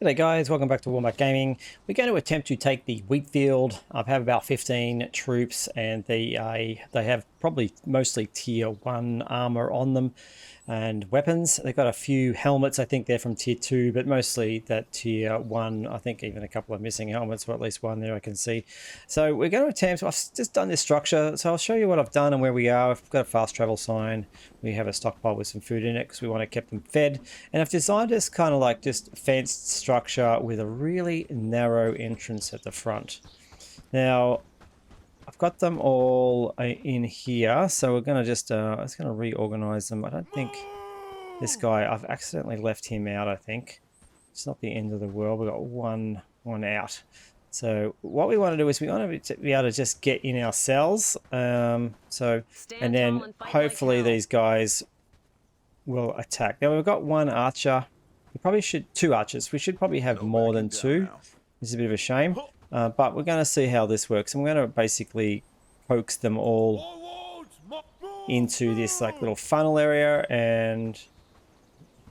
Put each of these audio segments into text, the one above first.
G'day guys, welcome back to Walmart Gaming. We're going to attempt to take the wheat field. I have about 15 troops and they have probably mostly tier 1 armor on them and weapons. They've got a few helmets, I think they're from tier 2, but mostly that tier 1. I think even a couple of missing helmets, or at least one there I can see. So we're going to attempt, I've just done this structure, so I'll show you what I've done and where we are. We've got a fast travel sign. We have a stockpile with some food in it because we want to keep them fed. And I've designed this kind of like just fenced structure with a really narrow entrance at the front. Now, I've got them all in here, so we're going to just reorganize them. I don't think this guy, I've accidentally left him out, I think. It's not the end of the world. We've got one out. So what we want to do is we want to be able to just get in our cells. And then hopefully these guys will attack. Now we've got one archer. We probably should, 2 archers. We should probably have more than 2. This is a bit of a shame. But we're going to see how this works. I'm going to basically coax them all into this like little funnel area and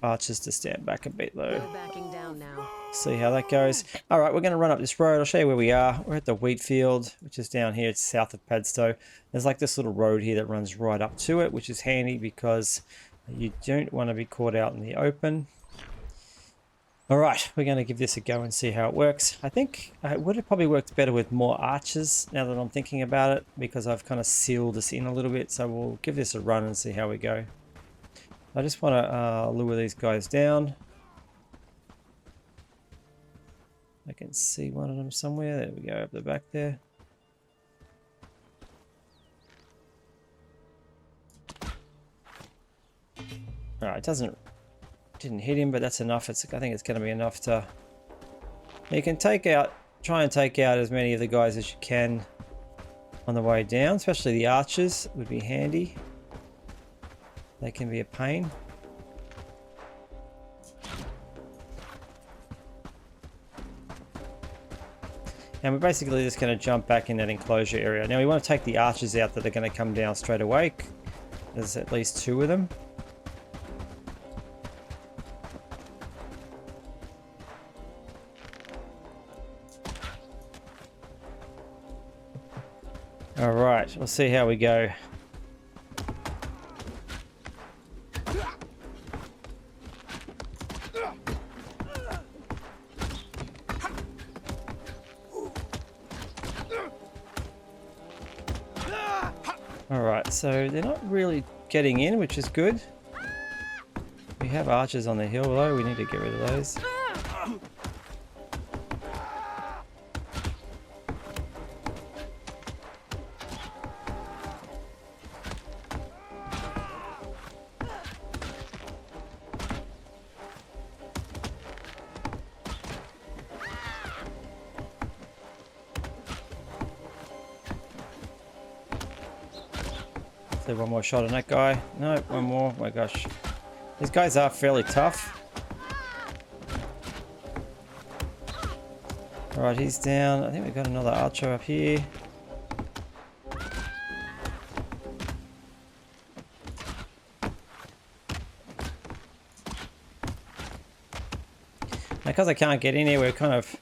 archers to stand back a bit though. Backing down now. See how that goes. All right, we're going to run up this road. I'll show you where we are. We're at the wheat field, which is down here. It's south of Padstow. There's like this little road here that runs right up to it, which is handy because you don't want to be caught out in the open. All right, we're going to give this a go and see how it works. I think it would have probably worked better with more archers now that I'm thinking about it, because I've kind of sealed this in a little bit. So we'll give this a run and see how we go. I just want to lure these guys down. I can see one of them somewhere. There we go, up the back there. All right, didn't hit him, but that's enough. I think it's going to be enough to... You can try and take out as many of the guys as you can on the way down, especially the archers would be handy. They can be a pain. And we're basically just going to jump back in that enclosure area. Now we want to take the archers out that are going to come down straight away. There's at least 2 of them. All right, we'll see how we go. All right, so they're not really getting in, which is good. We have archers on the hill though, we need to get rid of those. One more shot on that guy. No, one more. Oh my gosh. These guys are fairly tough. Alright, he's down. I think we've got another archer up here. Because I can't get in here, we're kind of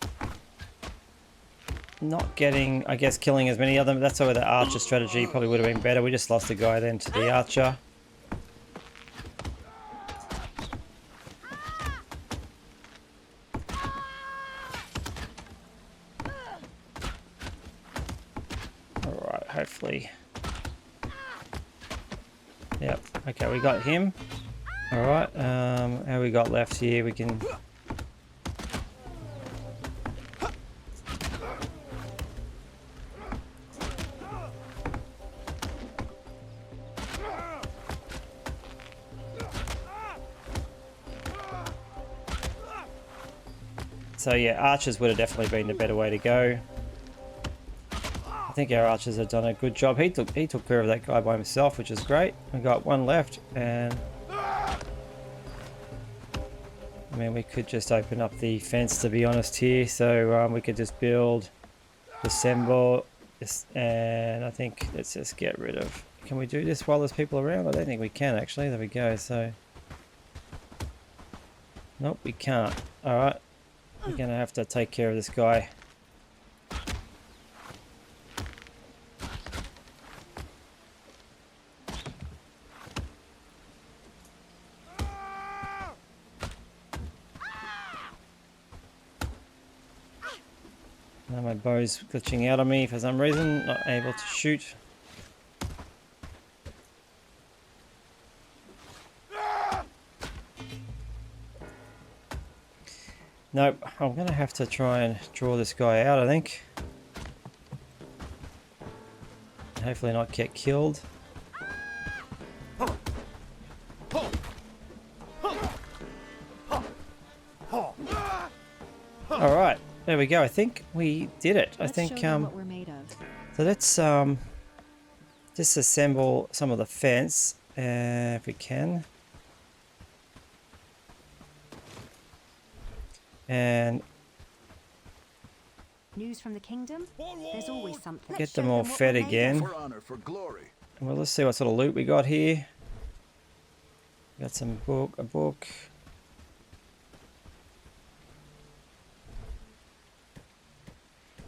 not getting, I guess, killing as many of them. That's why the archer strategy probably would have been better. We just lost a guy then to the archer. Alright, hopefully. Yep, okay, we got him. Alright, how we got left here? We can... So yeah, archers would have definitely been the better way to go. I think our archers have done a good job. He took care of that guy by himself, which is great. We got one left, and I mean we could just open up the fence, to be honest here. So we could just build, assemble, and I think let's just get rid of. Can we do this while there's people around? I don't think we can actually. There we go. So nope, we can't. All right. We're going to have to take care of this guy. Now my bow's glitching out on me for some reason, not able to shoot. Nope, I'm going to have to try and draw this guy out, I think. Hopefully not get killed. Alright, there we go. I think we did it. I think what we're made of. so let's disassemble some of the fence if we can. And News from the kingdom? There's always something. get them all fed again. For honor, for glory. Well, let's see what sort of loot we got here. Got some a book.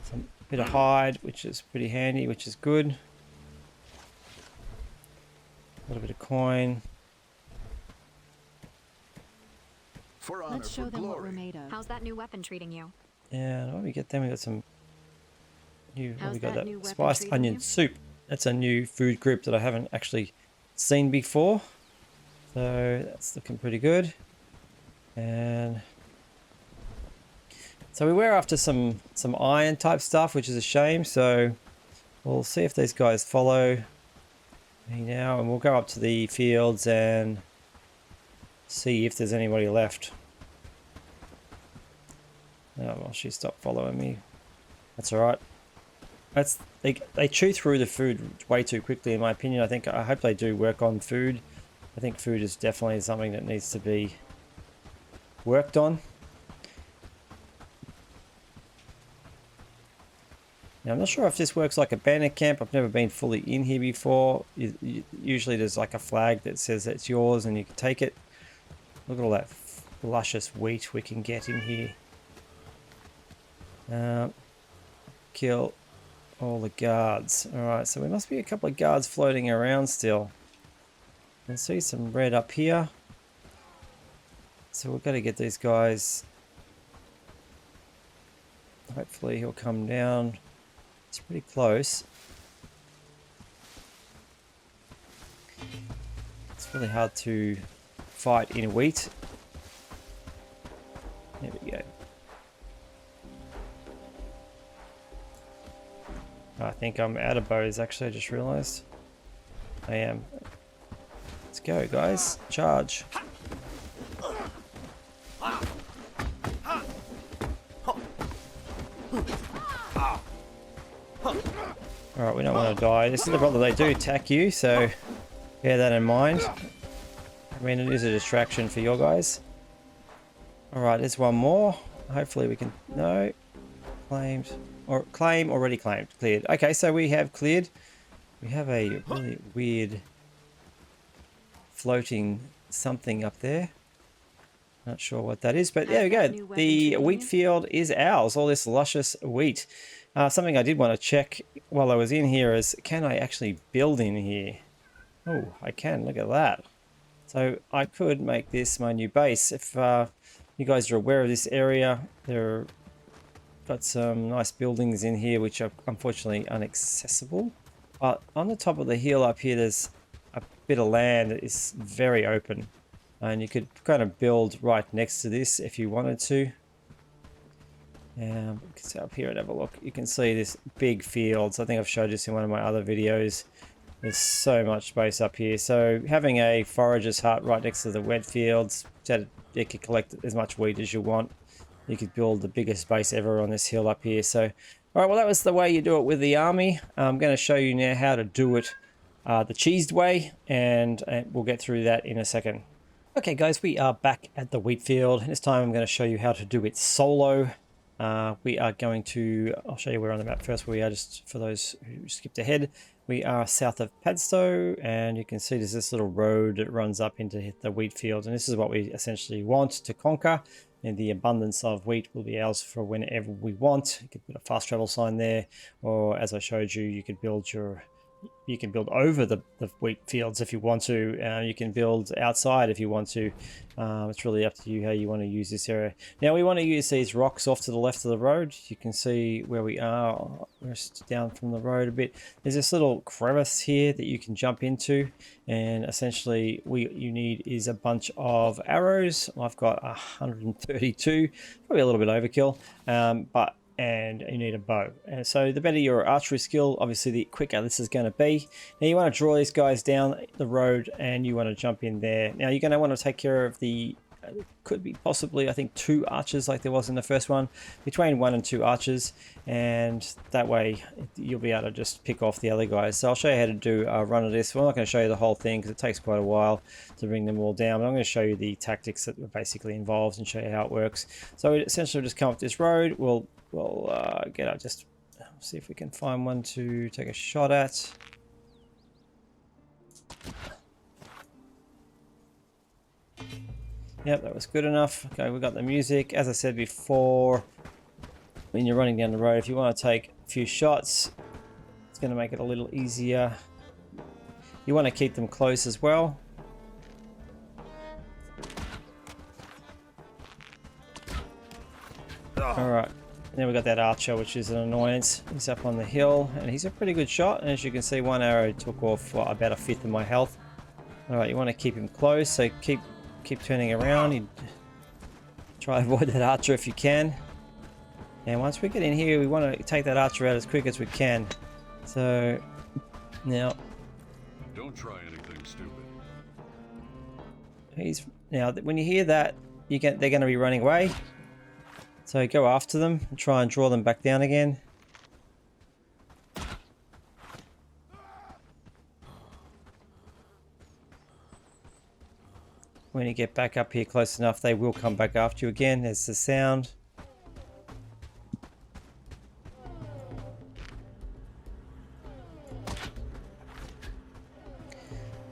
Some bit of hide, which is pretty handy, which is good. A little bit of coin. For honor, Let's show for them what we're glory. made of. How's that new weapon treating you? And what do we get then? We got some new. What How's we got that new that weapon spiced treating onion you? soup. That's a new food group that I haven't actually seen before. So that's looking pretty good. And so we were after some iron type stuff, which is a shame. So we'll see if these guys follow me now, and we'll go up to the fields and see if there's anybody left. Oh, well, she stopped following me. That's all right. They chew through the food way too quickly, in my opinion. I hope they do work on food. I think food is definitely something that needs to be worked on. Now, I'm not sure if this works like a bandit camp. I've never been fully in here before. Usually there's like a flag that says it's yours and you can take it. Look at all that luscious wheat we can get in here. Kill all the guards. Alright, so there must be a couple of guards floating around still. I can see some red up here. So we've got to get these guys. Hopefully he'll come down. It's pretty close. It's really hard to fight in wheat. There we go. I think I'm out of bows, actually. I just realized I am. Let's go, guys. Charge. Alright, we don't want to die. This is the problem. They do attack you, so bear that in mind. I mean, it is a distraction for your guys. Alright, there's one more. Hopefully we can... No. Claimed. Or claim, already claimed. Cleared. Okay, so we have cleared. We have a really weird floating something up there. Not sure what that is, but there we go. The wheat field is ours. All this luscious wheat. Something I did want to check while I was in here is, can I actually build in here? Oh, I can. Look at that. So I could make this my new base. If you guys are aware of this area, there got some nice buildings in here which are unfortunately inaccessible. But on the top of the hill up here, there's a bit of land that is very open. And you could kind of build right next to this if you wanted to. You can sit up here and have a look. You can see this big fields. I think I've showed this in one of my other videos. There's so much space up here. So having a forager's hut right next to the wet fields, so that you can collect as much wheat as you want. You could build the biggest base ever on this hill up here. So, all right, well, that was the way you do it with the army. I'm going to show you now how to do it the cheesed way, and we'll get through that in a second. Okay, guys, we are back at the wheat field. This time I'm going to show you how to do it solo. We are going to, I'll show you where on the map first, where we are, just for those who skipped ahead. We are south of Padstow, and you can see there's this little road that runs up into the wheat field, and this is what we essentially want to conquer. And the abundance of wheat will be ours for whenever we want. You could put a fast travel sign there, or as I showed you, you could build over the wheat fields if you want to. You can build outside if you want to. It's really up to you how you want to use this area. Now we want to use these rocks off to the left of the road. You can see where we are. We're down from the road a bit. There's this little crevice here that you can jump into, and essentially you need is a bunch of arrows. I've got 132, probably a little bit overkill, and you need a bow. And so the better your archery skill, obviously the quicker this is going to be. Now you want to draw these guys down the road and you want to jump in there. Now you're going to want to take care of the, could be possibly I think 2 archers like there was in the first one, between 1 and 2 archers, and that way you'll be able to just pick off the other guys. So I'll show you how to do a run of this. We're not going to show you the whole thing because it takes quite a while to bring them all down, but I'm going to show you the tactics that are basically involved and show you how it works. So essentially we'll just come up this road. We'll get out, just see if we can find one to take a shot at. Yep, that was good enough. Okay, we got the music. As I said before, when you're running down the road, if you want to take a few shots, it's going to make it a little easier. You want to keep them close as well. Alright, now we've got that archer, which is an annoyance. He's up on the hill, and he's a pretty good shot. And as you can see, one arrow took off about 1/5 of my health. Alright, you want to keep him close, so keep turning around. You try to avoid that archer if you can. And once we get in here, we want to take that archer out as quick as we can. So now, Don't try anything stupid. now when you hear that, they're going to be running away. So go after them and try and draw them back down again. When you get back up here close enough, they will come back after you again. There's the sound.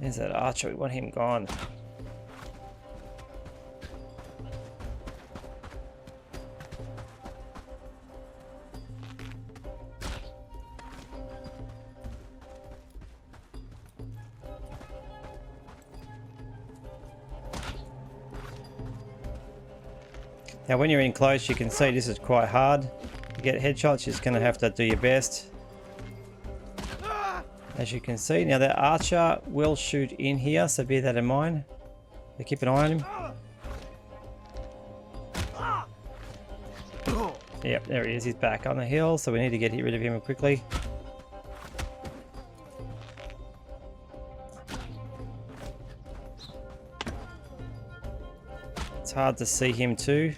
There's that archer. We want him gone. Now when you're in close, you can see this is quite hard. To get headshots, you're just going to have to do your best. As you can see, now that archer will shoot in here, so bear that in mind. So keep an eye on him. Yep, there he is. He's back on the hill, so we need to get rid of him quickly. It's hard to see him too.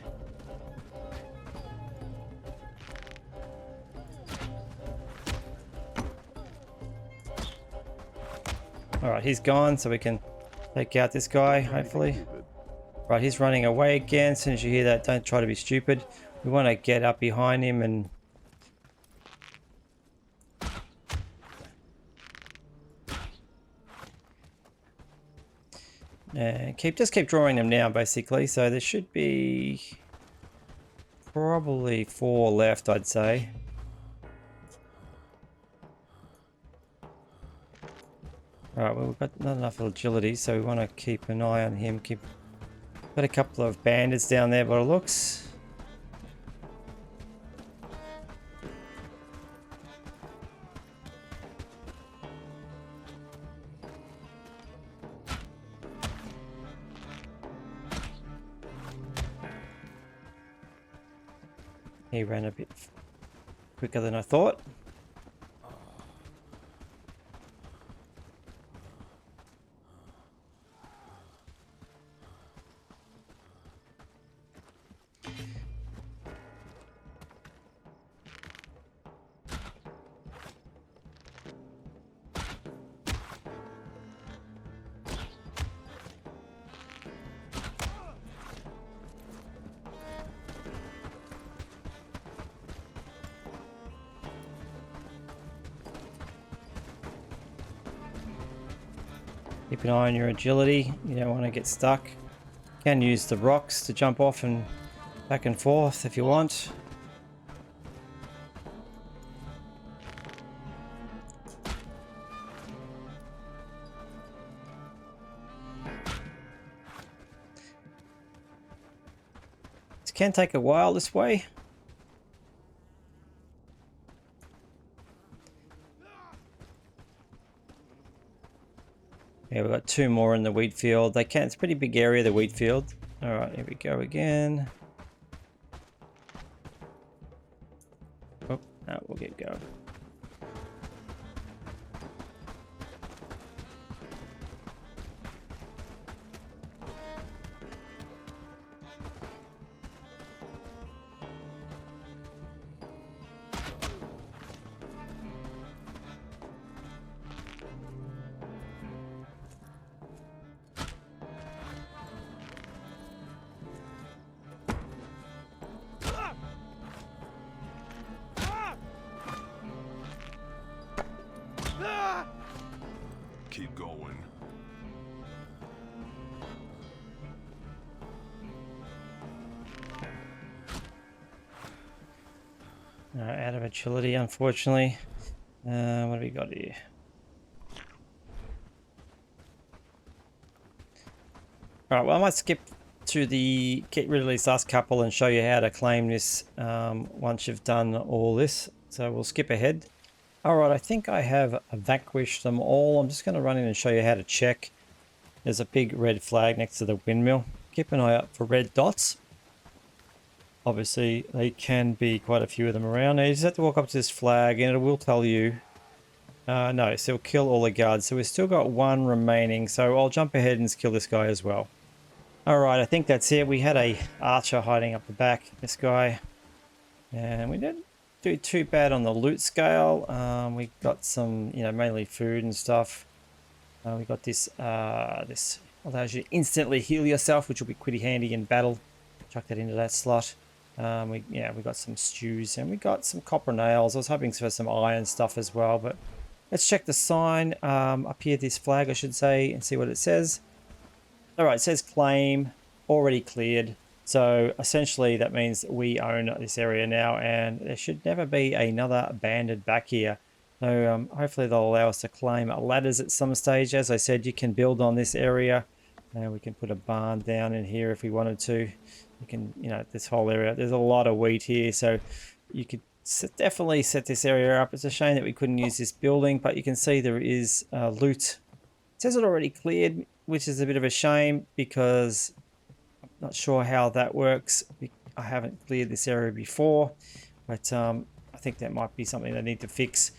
Alright, he's gone, so we can take out this guy, hopefully. Right, he's running away again. As soon as you hear that, don't try to be stupid. We want to get up behind him and just keep drawing them down, basically. So there should be probably 4 left, I'd say. Alright, well, we've got not enough agility, so we want to keep an eye on him. Got a couple of bandits down there by the looks. He ran a bit quicker than I thought. Keep an eye on your agility. You don't want to get stuck. You can use the rocks to jump off and back and forth if you want. It can take a while this way. Yeah, we've got 2 more in the wheat field. They can, it's a pretty big area, the wheat field. All right, here we go again. Oh, no, we'll get going. Keep going. Out of agility, unfortunately. What have we got here? All right, well, I might skip to the get rid of these last couple and show you how to claim this once you've done all this. So we'll skip ahead. All right, I think I have vanquished them all. I'm just going to run in and show you how to check. There's a big red flag next to the windmill. Keep an eye out for red dots. Obviously, they can be quite a few of them around. Now, you just have to walk up to this flag and it will tell you. No, so it'll kill all the guards. So we've still got 1 remaining. So I'll jump ahead and kill this guy as well. All right, I think that's it. We had a archer hiding up the back, this guy. And we didn't do too bad on the loot scale. We got some, mainly food and stuff. We got this, this allows you to instantly heal yourself, which will be pretty handy in battle. Chuck that into that slot. We got some stews and we got some copper nails. I was hoping for some iron stuff as well, but let's check the sign up here, this flag, I should say, and see what it says. All right, it says claim, already cleared. So essentially that means that we own this area now and there should never be another bandit back here. So hopefully they'll allow us to claim ladders at some stage. As I said, you can build on this area. We can put a barn down in here if we wanted to. You can, this whole area, there's a lot of wheat here. So you could definitely set this area up. It's a shame that we couldn't use this building, but you can see there is loot. It says it already cleared, which is a bit of a shame because I'm not sure how that works. I haven't cleared this area before, but I think that might be something they need to fix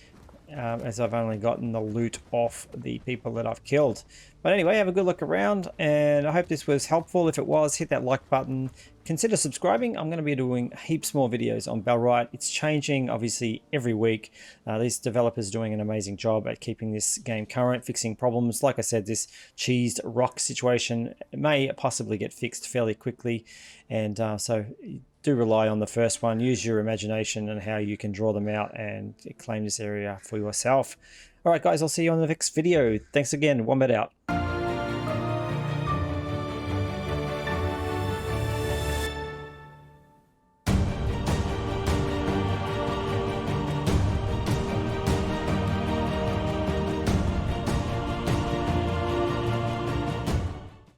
as I've only gotten the loot off the people that I've killed. But anyway, have a good look around and I hope this was helpful. If it was, hit that like button. Consider subscribing. I'm going to be doing heaps more videos on Bellwright. It's changing obviously every week. These developers are doing an amazing job at keeping this game current, fixing problems. Like I said, this cheesed rock situation may possibly get fixed fairly quickly. And so do rely on the first one. Use your imagination and how you can draw them out and claim this area for yourself. All right, guys, I'll see you on the next video. Thanks again. Wombat out.